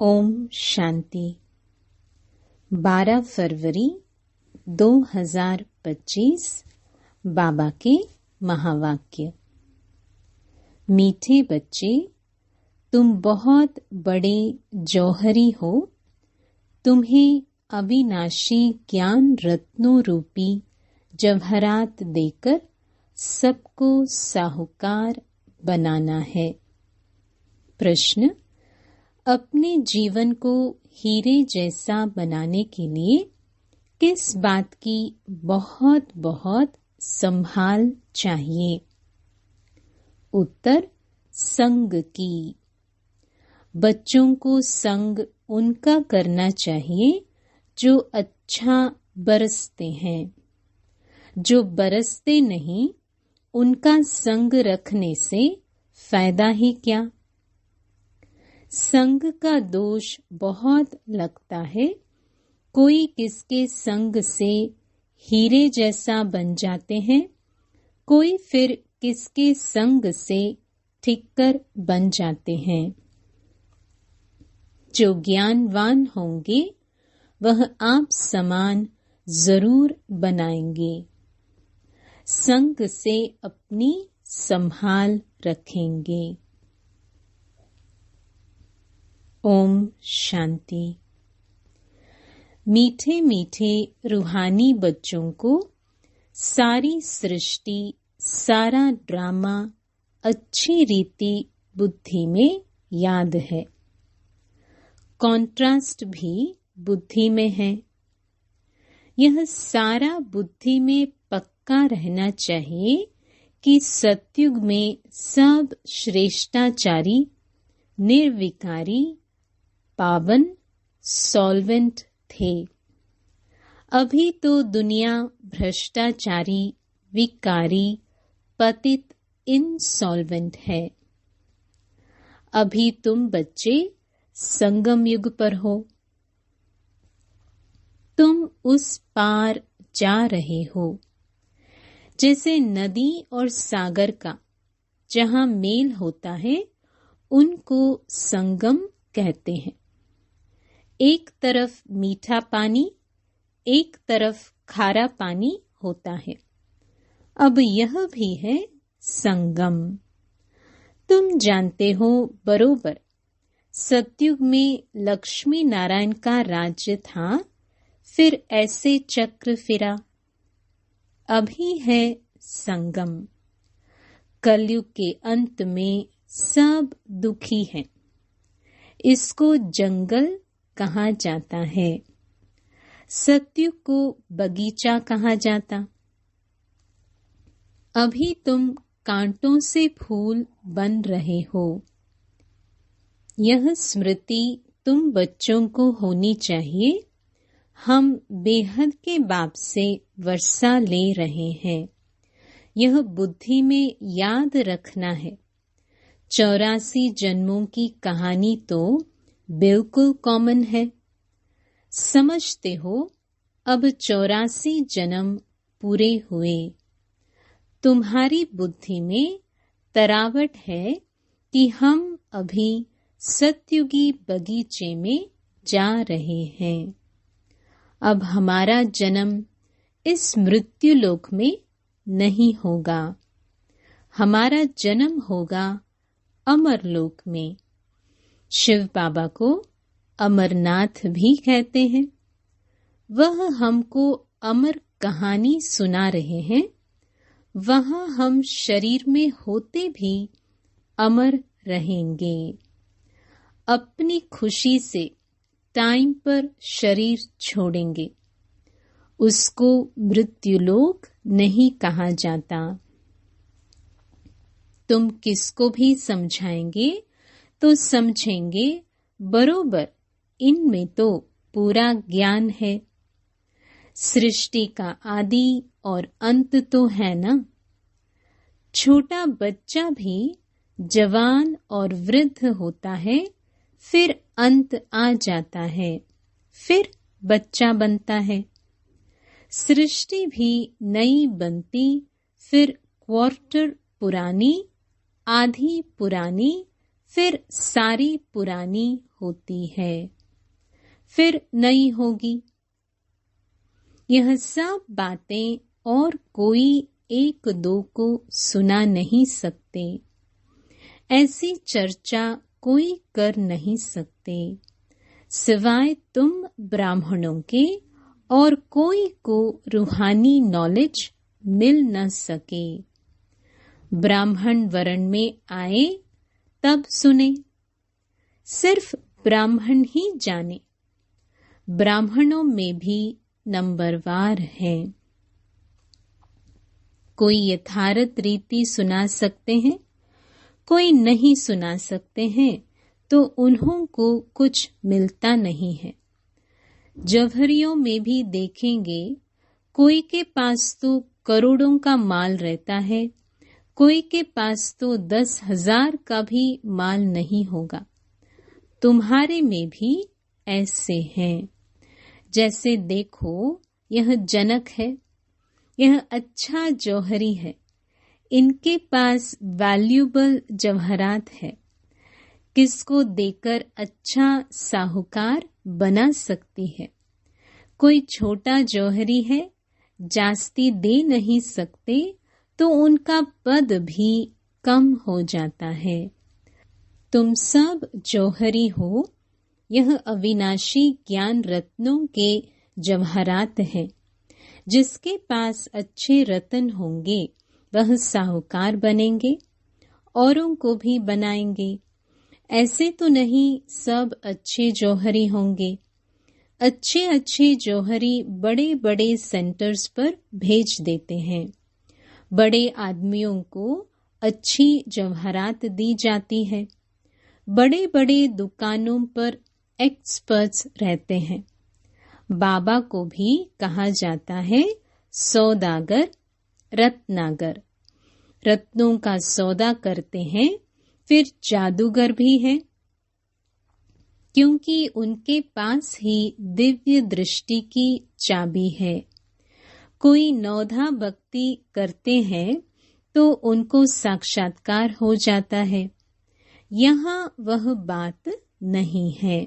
ओम शांति। 12 फरवरी 2025 बाबा के महावाक्य। मीठे बच्चे, तुम बहुत बड़े जौहरी हो। तुम्हें अविनाशी ज्ञान रत्नों रूपी जवाहरात देकर सबको साहूकार बनाना है। प्रश्न: अपने जीवन को हीरे जैसा बनाने के लिए किस बात की बहुत बहुत संभाल चाहिए? उत्तर: संग की। बच्चों को संग उनका करना चाहिए जो अच्छा बरसते हैं। जो बरसते नहीं, उनका संग रखने से फायदा ही क्या। संग का दोष बहुत लगता है। कोई किसके संग से हीरे जैसा बन जाते हैं, कोई फिर किसके संग से ठिक्कर बन जाते हैं। जो ज्ञानवान होंगे वह आप समान जरूर बनाएंगे। संग से अपनी संभाल रखेंगे। ओम शांति। मीठे मीठे रूहानी बच्चों को सारी सृष्टि, सारा ड्रामा अच्छी रीति बुद्धि में याद है। कॉन्ट्रास्ट भी बुद्धि में है। यह सारा बुद्धि में पक्का रहना चाहिए कि सतयुग में सब श्रेष्ठाचारी, निर्विकारी, पावन, सॉल्वेंट थे। अभी तो दुनिया भ्रष्टाचारी, विकारी, पतित, इनसॉल्वेंट है। अभी तुम बच्चे संगम युग पर हो। तुम उस पार जा रहे हो। जैसे नदी और सागर का जहाँ मेल होता है, उनको संगम कहते हैं। एक तरफ मीठा पानी, एक तरफ खारा पानी होता है। अब यह भी है संगम। तुम जानते हो बरोबर, सतयुग में लक्ष्मी नारायण का राज्य था, फिर ऐसे चक्र फिरा। अभी है संगम। कलयुग के अंत में सब दुखी हैं। इसको जंगल कहा जाता है। सतयुग को बगीचा कहा जाता। अभी तुम कांटों से फूल बन रहे हो। यह स्मृति तुम बच्चों को होनी चाहिए। हम बेहद के बाप से वर्षा ले रहे हैं। यह बुद्धि में याद रखना है। 84 जन्मों की कहानी तो बिल्कुल कॉमन है। समझते हो, अब 84 जन्म पूरे हुए। तुम्हारी बुद्धि में तरावट है कि हम अभी सतयुगी बगीचे में जा रहे हैं। अब हमारा जन्म इस मृत्यु लोक में नहीं होगा। हमारा जन्म होगा अमरलोक में। शिव बाबा को अमरनाथ भी कहते हैं। वह हमको अमर कहानी सुना रहे हैं। वहां हम शरीर में होते भी अमर रहेंगे। अपनी खुशी से टाइम पर शरीर छोड़ेंगे। उसको मृत्युलोक नहीं कहा जाता। तुम किसको भी समझाएंगे तो समझेंगे बरोबर, इनमें तो पूरा ज्ञान है। सृष्टि का आदि और अंत तो है ना। छोटा बच्चा भी जवान और वृद्ध होता है, फिर अंत आ जाता है, फिर बच्चा बनता है। सृष्टि भी नई बनती, फिर क्वार्टर पुरानी, आधी पुरानी, फिर सारी पुरानी होती है, फिर नई होगी। यह सब बातें और कोई एक दो को सुना नहीं सकते, ऐसी चर्चा कोई कर नहीं सकते सिवाय तुम ब्राह्मणों के, और कोई को रूहानी नॉलेज मिल न सके। ब्राह्मण वर्ण में आए तब सुने, सिर्फ ब्राह्मण ही जाने। ब्राह्मणों में भी नंबरवार है। कोई यथार्थ रीति सुना सकते हैं, कोई नहीं सुना सकते हैं, तो उन्हों को कुछ मिलता नहीं है। जौहरियों में भी देखेंगे, कोई के पास तो करोड़ों का माल रहता है, कोई के पास तो 10,000 का भी माल नहीं होगा। तुम्हारे में भी ऐसे हैं। जैसे देखो, यह जनक है, यह अच्छा जौहरी है, इनके पास वैल्यूबल जवाहरात है। किसको देकर अच्छा साहूकार बना सकती है। कोई छोटा जौहरी है, जास्ती दे नहीं सकते, तो उनका पद भी कम हो जाता है। तुम सब जौहरी हो, यह अविनाशी ज्ञान रत्नों के जवाहरात हैं। जिसके पास अच्छे रत्न होंगे वह साहूकार बनेंगे, औरों को भी बनाएंगे। ऐसे तो नहीं सब अच्छे जौहरी होंगे। अच्छे अच्छे जौहरी बड़े बड़े सेंटर्स पर भेज देते हैं। बड़े आदमियों को अच्छी जवाहरात दी जाती है। बड़े बड़े दुकानों पर एक्सपर्ट्स रहते हैं। बाबा को भी कहा जाता है सौदागर, रत्नागर। रत्नों का सौदा करते हैं, फिर जादूगर भी है, क्योंकि उनके पास ही दिव्य दृष्टि की चाबी है। कोई नौधा भक्ति करते हैं तो उनको साक्षात्कार हो जाता है। यहाँ वह बात नहीं है।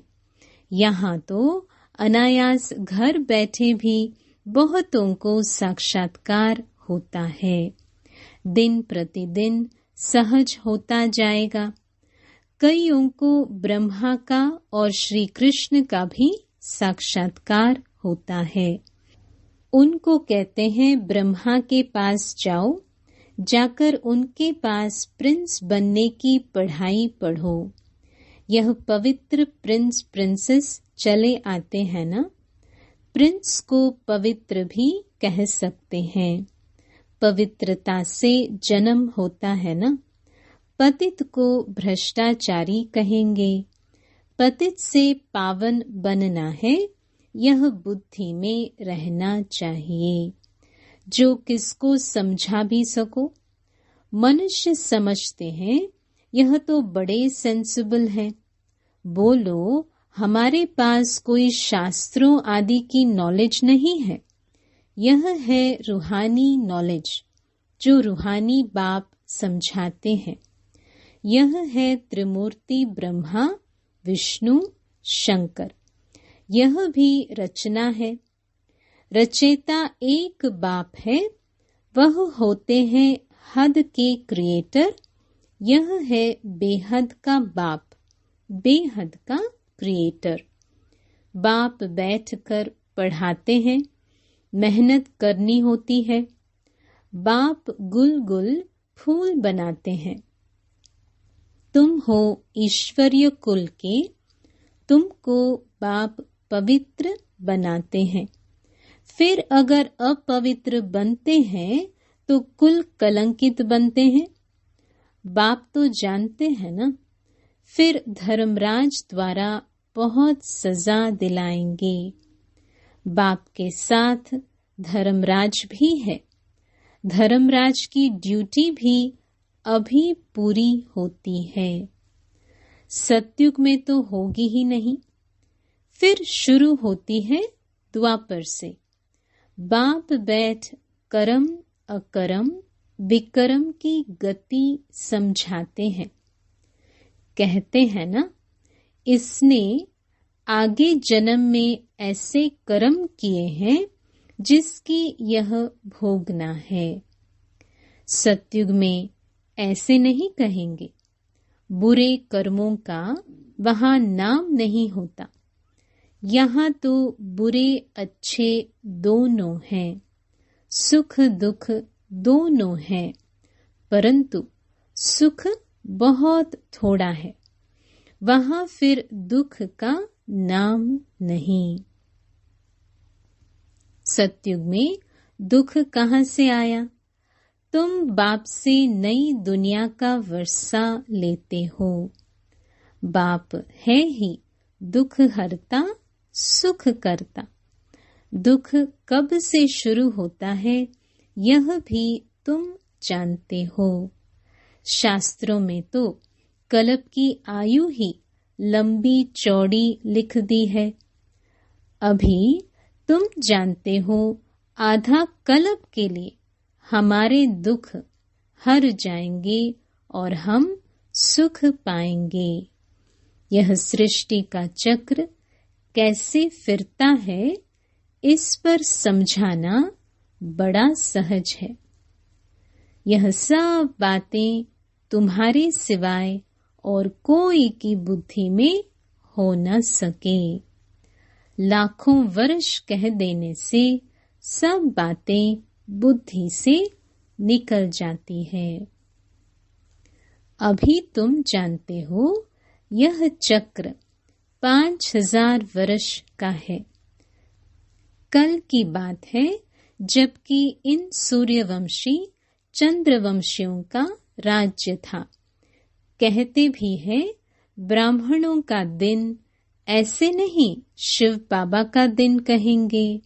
यहाँ तो अनायास घर बैठे भी बहुतों को साक्षात्कार होता है। दिन प्रतिदिन सहज होता जाएगा। कईयों को ब्रह्मा का और श्री कृष्ण का भी साक्षात्कार होता है। उनको कहते हैं ब्रह्मा के पास जाओ, जाकर उनके पास प्रिंस बनने की पढ़ाई पढ़ो। यह पवित्र प्रिंस प्रिंसेस चले आते हैं ना। प्रिंस को पवित्र भी कह सकते हैं। पवित्रता से जन्म होता है ना। पतित को भ्रष्टाचारी कहेंगे। पतित से पावन बनना है, यह बुद्धि में रहना चाहिए। जो किसको समझा भी सको। मनुष्य समझते हैं यह तो बड़े सेंसिबल हैं। बोलो हमारे पास कोई शास्त्रों आदि की नॉलेज नहीं है। यह है रूहानी नॉलेज, जो रूहानी बाप समझाते हैं। यह है त्रिमूर्ति ब्रह्मा, विष्णु, शंकर। यह भी रचना है। रचेता एक बाप है, वह होते हैं हद के क्रिएटर। यह है बेहद का बाप, बेहद का क्रिएटर। बाप बैठकर पढ़ाते हैं, मेहनत करनी होती है। बाप गुल गुल फूल बनाते हैं। तुम हो ईश्वरीय कुल के, तुमको बाप पवित्र बनाते हैं। फिर अगर अपवित्र बनते हैं तो कुल कलंकित बनते हैं। बाप तो जानते हैं ना। फिर धर्मराज द्वारा बहुत सजा दिलाएंगे। बाप के साथ धर्मराज भी है। धर्मराज की ड्यूटी भी अभी पूरी होती है। सतयुग में तो होगी ही नहीं। फिर शुरू होती है द्वापर से। बाप बैठ कर्म अकर्म विकर्म की गति समझाते हैं। कहते हैं ना, इसने आगे जन्म में ऐसे कर्म किए हैं जिसकी यह भोगना है। सतयुग में ऐसे नहीं कहेंगे। बुरे कर्मों का वहां नाम नहीं होता। यहाँ तो बुरे अच्छे दोनों हैं, सुख दुख दोनों हैं, परंतु सुख बहुत थोड़ा है। वहां फिर दुख का नाम नहीं। सतयुग में दुख कहाँ से आया? तुम बाप से नई दुनिया का वर्षा लेते हो। बाप है ही दुख हरता सुख करता। दुख कब से शुरू होता है यह भी तुम जानते हो। शास्त्रों में तो कल्प की आयु ही लंबी चौड़ी लिख दी है। अभी तुम जानते हो आधा कल्प के लिए हमारे दुख हर जाएंगे और हम सुख पाएंगे। यह सृष्टि का चक्र कैसे फिरता है, इस पर समझाना बड़ा सहज है। यह सब बातें तुम्हारे सिवाय और कोई की बुद्धि में हो न सके। लाखों वर्ष कह देने से सब बातें बुद्धि से निकल जाती है। अभी तुम जानते हो यह चक्र 5000 वर्ष का है। कल की बात है जबकि इन सूर्यवंशी चंद्रवंशियों का राज्य था। कहते भी हैं ब्राह्मणों का दिन, ऐसे नहीं शिव बाबा का दिन कहेंगे।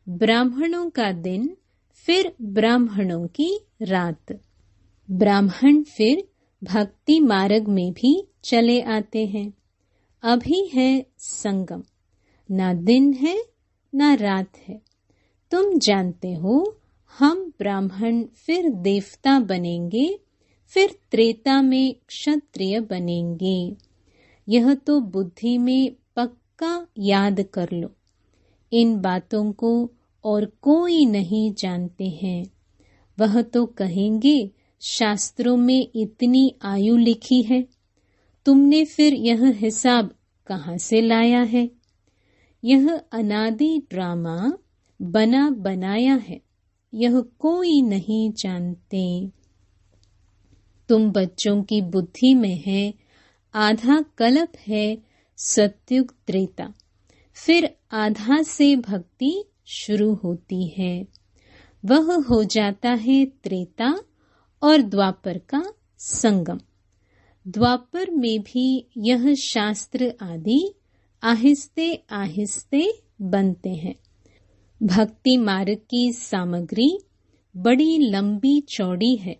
ब्राह्मणों का दिन फिर ब्राह्मणों की रात। ब्राह्मण फिर भक्ति मार्ग में भी चले आते हैं। अभी है संगम, ना दिन है ना रात है। तुम जानते हो हम ब्राह्मण फिर देवता बनेंगे, फिर त्रेता में क्षत्रिय बनेंगे। यह तो बुद्धि में पक्का याद कर लो। इन बातों को और कोई नहीं जानते हैं। वह तो कहेंगे शास्त्रों में इतनी आयु लिखी है, तुमने फिर यह हिसाब कहाँ से लाया है? यह अनादि ड्रामा बना बनाया है, यह कोई नहीं जानते। तुम बच्चों की बुद्धि में है आधा कल्प है सतयुग त्रेता, फिर आधा से भक्ति शुरू होती है। वह हो जाता है त्रेता और द्वापर का संगम। द्वापर में भी यह शास्त्र आदि आहिस्ते आहिस्ते बनते हैं। भक्ति मार्ग की सामग्री बड़ी लंबी चौड़ी है।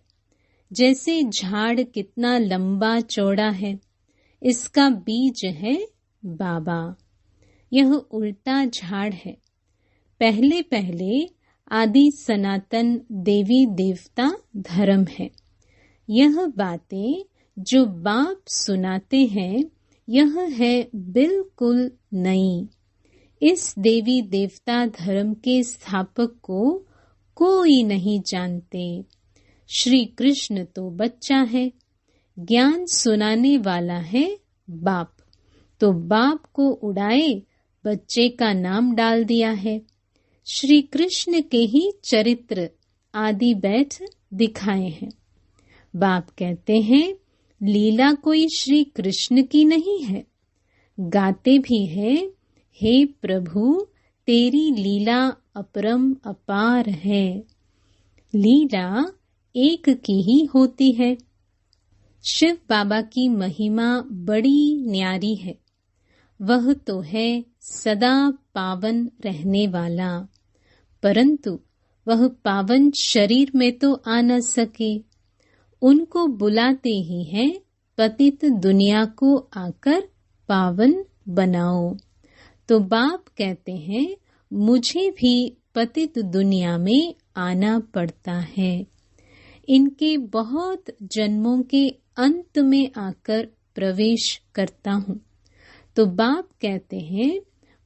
जैसे झाड़ कितना लंबा चौड़ा है, इसका बीज है बाबा। यह उल्टा झाड़ है। पहले पहले आदि सनातन देवी देवता धर्म है। यह बातें जो बाप सुनाते हैं यह है बिल्कुल नई। इस देवी देवता धर्म के स्थापक को कोई नहीं जानते। श्री कृष्ण तो बच्चा है, ज्ञान सुनाने वाला है बाप। तो बाप को उड़ाए बच्चे का नाम डाल दिया है। श्री कृष्ण के ही चरित्र आदि बैठ दिखाए हैं। बाप कहते हैं लीला कोई श्री कृष्ण की नहीं है। गाते भी है, हे प्रभु तेरी लीला अपरम अपार है। लीला एक की ही होती है। शिव बाबा की महिमा बड़ी न्यारी है। वह तो है सदा पावन रहने वाला, परंतु वह पावन शरीर में तो आ न सके। उनको बुलाते ही हैं पतित दुनिया को आकर पावन बनाओ। तो बाप कहते हैं मुझे भी पतित दुनिया में आना पड़ता है। इनके बहुत जन्मों के अंत में आकर प्रवेश करता हूँ। तो बाप कहते हैं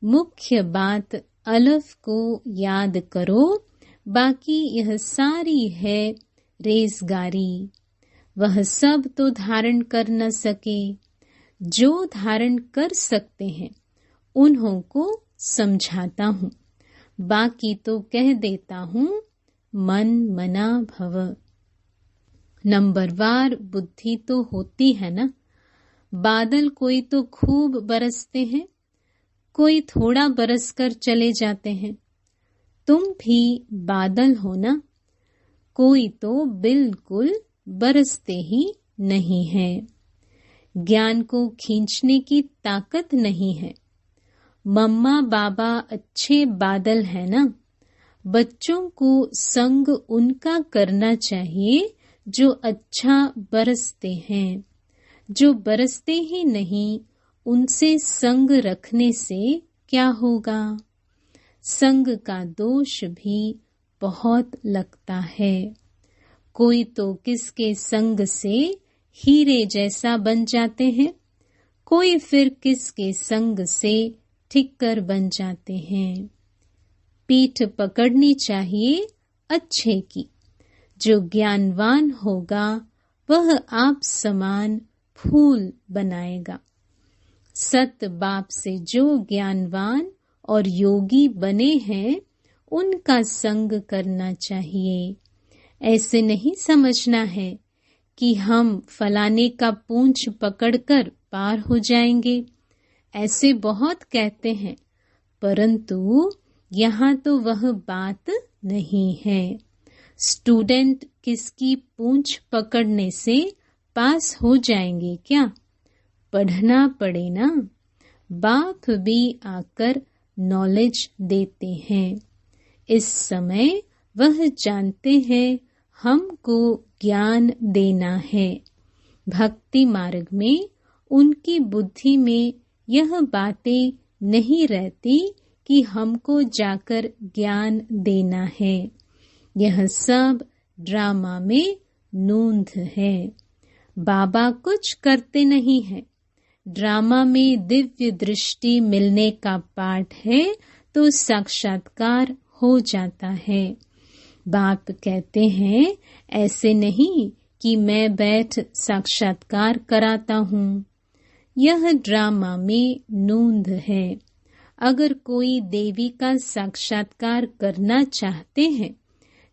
मुख्य बात अलफ को याद करो, बाकी यह सारी है रेजगारी। वह सब तो धारण कर न सके, जो धारण कर सकते हैं उन्हों को समझाता हूँ। बाकी तो कह देता हूँ मन मना भव। नंबरवार बुद्धि तो होती है ना। बादल कोई तो खूब बरसते हैं, कोई थोड़ा बरस कर चले जाते हैं। तुम भी बादल हो ना। कोई तो बिल्कुल बरसते ही नहीं है। ज्ञान को खींचने की ताकत नहीं है। मम्मा बाबा अच्छे बादल है ना। बच्चों को संग उनका करना चाहिए जो अच्छा बरसते हैं। जो बरसते ही नहीं, उनसे संग रखने से क्या होगा। संग का दोष भी बहुत लगता है। कोई तो किसके संग से हीरे जैसा बन जाते हैं, कोई फिर किसके संग से ठिक्कर बन जाते हैं। पीठ पकड़नी चाहिए अच्छे की। जो ज्ञानवान होगा वह आप समान फूल बनाएगा। सत बाप से जो ज्ञानवान और योगी बने हैं उनका संग करना चाहिए। ऐसे नहीं समझना है कि हम फलाने का पूंछ पकड़कर पार हो जाएंगे। ऐसे बहुत कहते हैं, परंतु यहाँ तो वह बात नहीं है। स्टूडेंट किसकी पूंछ पकड़ने से पास हो जाएंगे क्या? पढ़ना पड़े ना। बाप भी आकर नॉलेज देते हैं। इस समय वह जानते हैं हमको ज्ञान देना है। भक्ति मार्ग में उनकी बुद्धि में यह बातें नहीं रहती कि हमको जाकर ज्ञान देना है। यह सब ड्रामा में नूंद है। बाबा कुछ करते नहीं है। ड्रामा में दिव्य दृष्टि मिलने का पाठ है तो साक्षात्कार हो जाता है। बाप कहते हैं ऐसे नहीं कि मैं बैठ साक्षात्कार कराता हूँ। यह ड्रामा में नूंद है। अगर कोई देवी का साक्षात्कार करना चाहते हैं,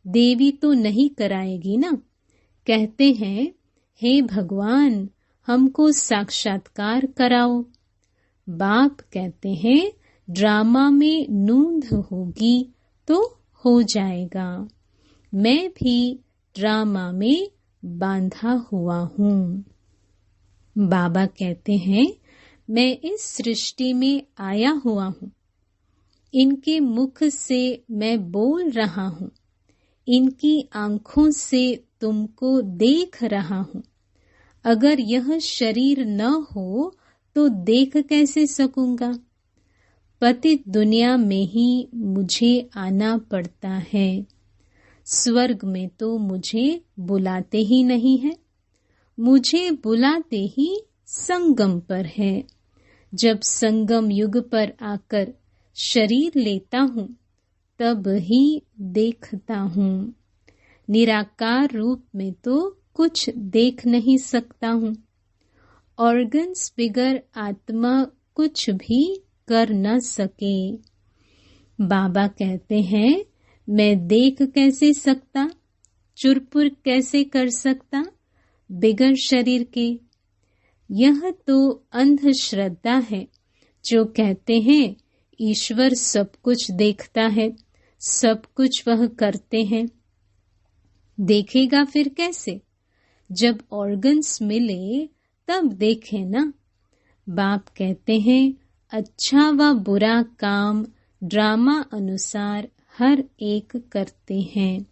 देवी तो नहीं कराएगी ना। कहते हैं हे भगवान हमको साक्षात्कार कराओ। बाप कहते हैं ड्रामा में नूंद होगी तो हो जाएगा। मैं भी ड्रामा में बांधा हुआ हूँ। बाबा कहते हैं मैं इस सृष्टि में आया हुआ हूँ। इनके मुख से मैं बोल रहा हूँ। इनकी आंखों से तुमको देख रहा हूँ। अगर यह शरीर न हो तो देख कैसे सकूंगा। पतित दुनिया में ही मुझे आना पड़ता है। स्वर्ग में तो मुझे बुलाते ही नहीं है। मुझे बुलाते ही संगम पर है। जब संगम युग पर आकर शरीर लेता हूँ तब ही देखता हूँ। निराकार रूप में तो कुछ देख नहीं सकता हूँ। ऑर्गन्स बिगर आत्मा कुछ भी कर न सके। बाबा कहते हैं मैं देख कैसे सकता, चुरपुर कैसे कर सकता बिगर शरीर के। यह तो अंधश्रद्धा है जो कहते हैं ईश्वर सब कुछ देखता है, सब कुछ वह करते हैं। देखेगा फिर कैसे? जब ऑर्गन्स मिले तब देखे ना। बाप कहते हैं अच्छा व बुरा काम ड्रामा अनुसार हर एक करते हैं।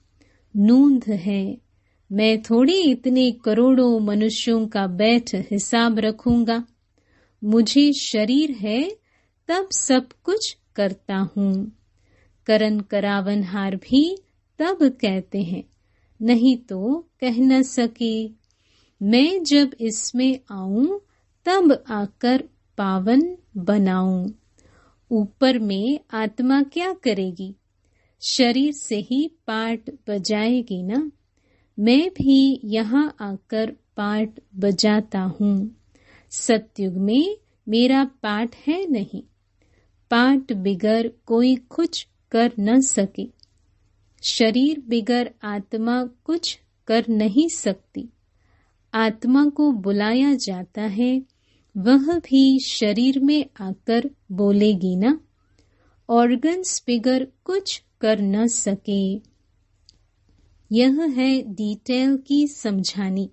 नूंद है। मैं थोड़ी इतने करोड़ों मनुष्यों का बैठ हिसाब रखूंगा। मुझे शरीर है तब सब कुछ करता हूँ। करन करावनहार भी तब कहते हैं, नहीं तो कह न सके। मैं जब इसमें आऊं तब आकर पावन बनाऊं। ऊपर में आत्मा क्या करेगी? शरीर से ही पाठ बजाएगी ना। मैं भी यहाँ आकर पाठ बजाता हूँ। सतयुग में मेरा पाठ है नहीं। पाठ बिगर कोई कुछ कर न सके। शरीर बिगर आत्मा कुछ कर नहीं सकती। आत्मा को बुलाया जाता है, वह भी शरीर में आकर बोलेगी ना। ऑर्गन्स बिगर कुछ कर न सके। यह है डिटेल की समझानी।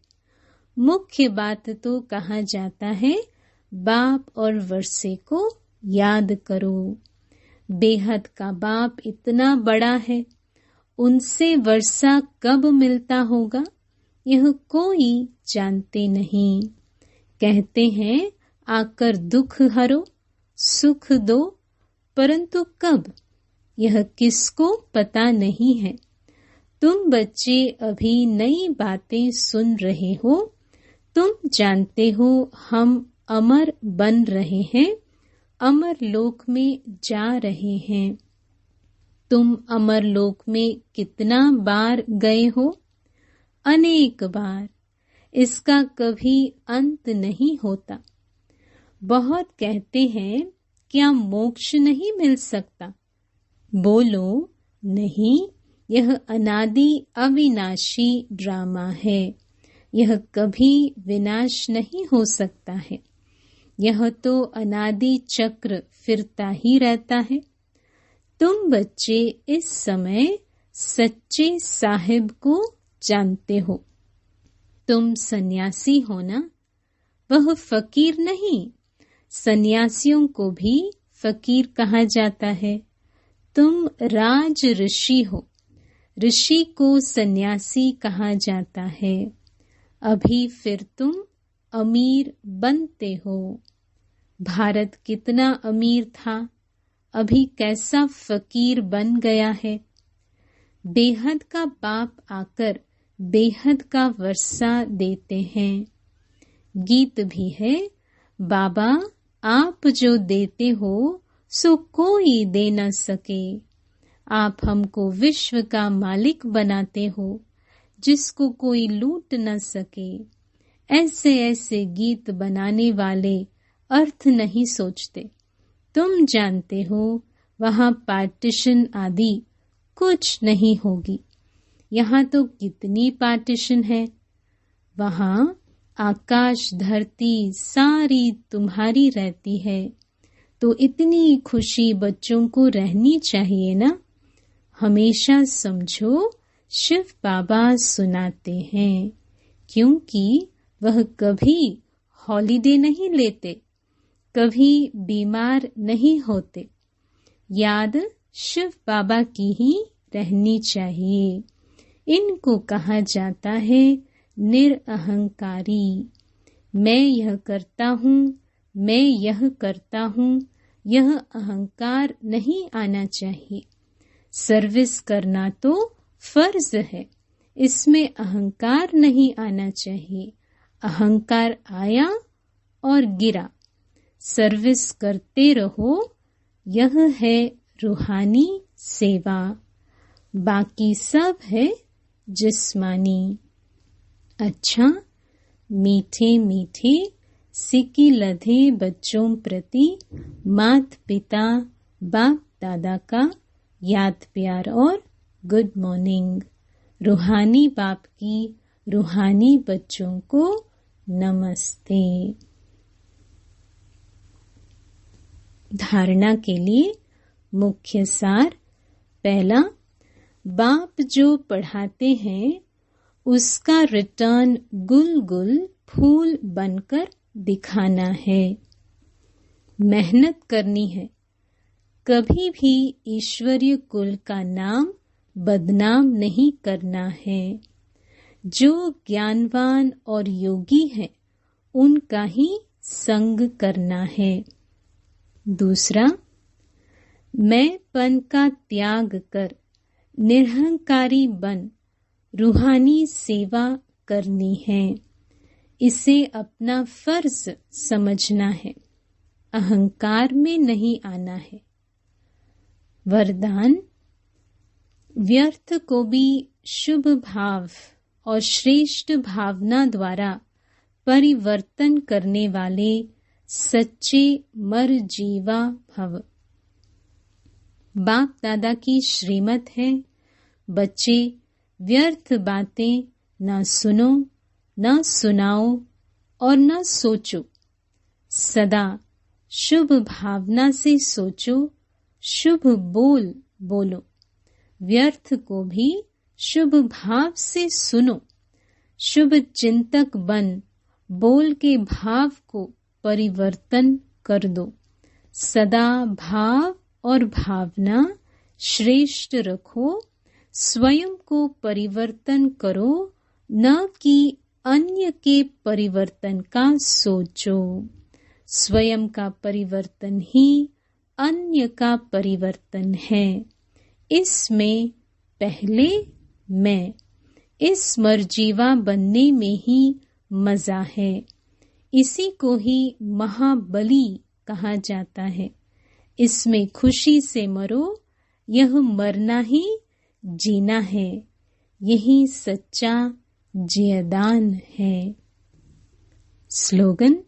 मुख्य बात तो कहा जाता है, बाप और वर्षे को याद करो। बेहद का बाप इतना बड़ा है, उनसे वर्षा कब मिलता होगा यह कोई जानते नहीं। कहते हैं आकर दुख हरो, सुख दो, परंतु कब यह किसको पता नहीं है। तुम बच्चे अभी नई बातें सुन रहे हो। तुम जानते हो हम अमर बन रहे हैं, अमर लोक में जा रहे हैं। तुम अमर लोक में कितना बार गए हो? अनेक बार। इसका कभी अंत नहीं होता। बहुत कहते हैं क्या मोक्ष नहीं मिल सकता? बोलो नहीं, यह अनादि अविनाशी ड्रामा है। यह कभी विनाश नहीं हो सकता है। यह तो अनादि चक्र फिरता ही रहता है। तुम बच्चे इस समय सच्चे साहिब को जानते हो। तुम सन्यासी हो ना? वह फकीर नहीं। सन्यासियों को भी फकीर कहा जाता है। तुम राज ऋषि हो। ऋषि को सन्यासी कहा जाता है। अभी फिर तुम अमीर बनते हो। भारत कितना अमीर था, अभी कैसा फकीर बन गया है। बेहद का बाप आकर बेहद का वर्षा देते हैं। गीत भी है, बाबा आप जो देते हो सो कोई दे न सके। आप हमको विश्व का मालिक बनाते हो, जिसको कोई लूट न सके। ऐसे ऐसे गीत बनाने वाले अर्थ नहीं सोचते। तुम जानते हो वहाँ पार्टीशन आदि कुछ नहीं होगी। यहाँ तो कितनी पार्टीशन है। वहाँ आकाश धरती सारी तुम्हारी रहती है। तो इतनी खुशी बच्चों को रहनी चाहिए ना। हमेशा समझो शिव बाबा सुनाते हैं, क्योंकि वह कभी हॉलिडे नहीं लेते, कभी बीमार नहीं होते। याद शिव बाबा की ही रहनी चाहिए। इनको कहा जाता है निरअहंकारी। मैं यह करता हूँ, मैं यह करता हूँ, यह अहंकार नहीं आना चाहिए। सर्विस करना तो फर्ज है, इसमें अहंकार नहीं आना चाहिए। अहंकार आया और गिरा। सर्विस करते रहो, यह है रूहानी सेवा। बाकी सब है जिस्मानी। अच्छा, मीठे मीठे सिक्की लधे बच्चों प्रति मात पिता बाप दादा का याद प्यार और गुड मॉर्निंग। रूहानी बाप की रूहानी बच्चों को नमस्ते। धारणा के लिए मुख्य सार। पहला, बाप जो पढ़ाते हैं उसका रिटर्न गुल गुल फूल बनकर दिखाना है। मेहनत करनी है। कभी भी ईश्वरीय कुल का नाम बदनाम नहीं करना है। जो ज्ञानवान और योगी है उनका ही संग करना है। दूसरा, मैंपन का त्याग कर निरहंकारी बन रूहानी सेवा करनी है। इसे अपना फर्ज समझना है, अहंकार में नहीं आना है। वरदान: व्यर्थ को भी शुभ भाव और श्रेष्ठ भावना द्वारा परिवर्तन करने वाले सच्चे मरजीवा भव। बाप दादा की श्रीमत है, बच्चे व्यर्थ बातें न सुनो, न सुनाओ और न सोचो। सदा शुभ भावना से सोचो, शुभ बोल बोलो। व्यर्थ को भी शुभ भाव से सुनो। शुभ चिंतक बन बोल के भाव को परिवर्तन कर दो। सदा भाव और भावना श्रेष्ठ रखो। स्वयं को परिवर्तन करो, न कि अन्य के परिवर्तन का सोचो। स्वयं का परिवर्तन ही अन्य का परिवर्तन है। इसमें पहले मैं, इस मरजीवा बनने में ही मजा है। इसी को ही महाबली कहा जाता है। इसमें खुशी से मरो, यह मरना ही जीना है। यही सच्चा जियदान है। स्लोगन: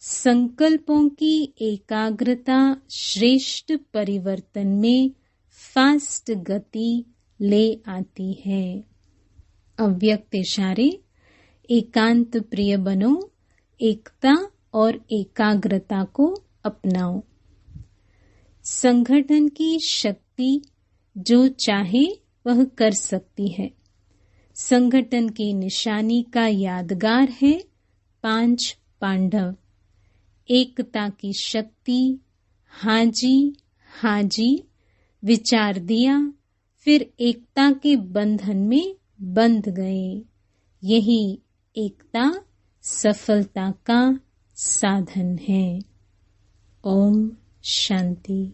संकल्पों की एकाग्रता श्रेष्ठ परिवर्तन में फास्ट गति ले आती है। अव्यक्त इशारे: एकांत प्रिय बनो, एकता और एकाग्रता को अपनाओ। संगठन की शक्ति जो चाहे वह कर सकती है। संगठन की निशानी का यादगार है 5 पांडव। एकता की शक्ति, हाजी हाजी विचार दिया, फिर एकता के बंधन में बंध गए। यही एकता सफलता का साधन है। ओम शांति।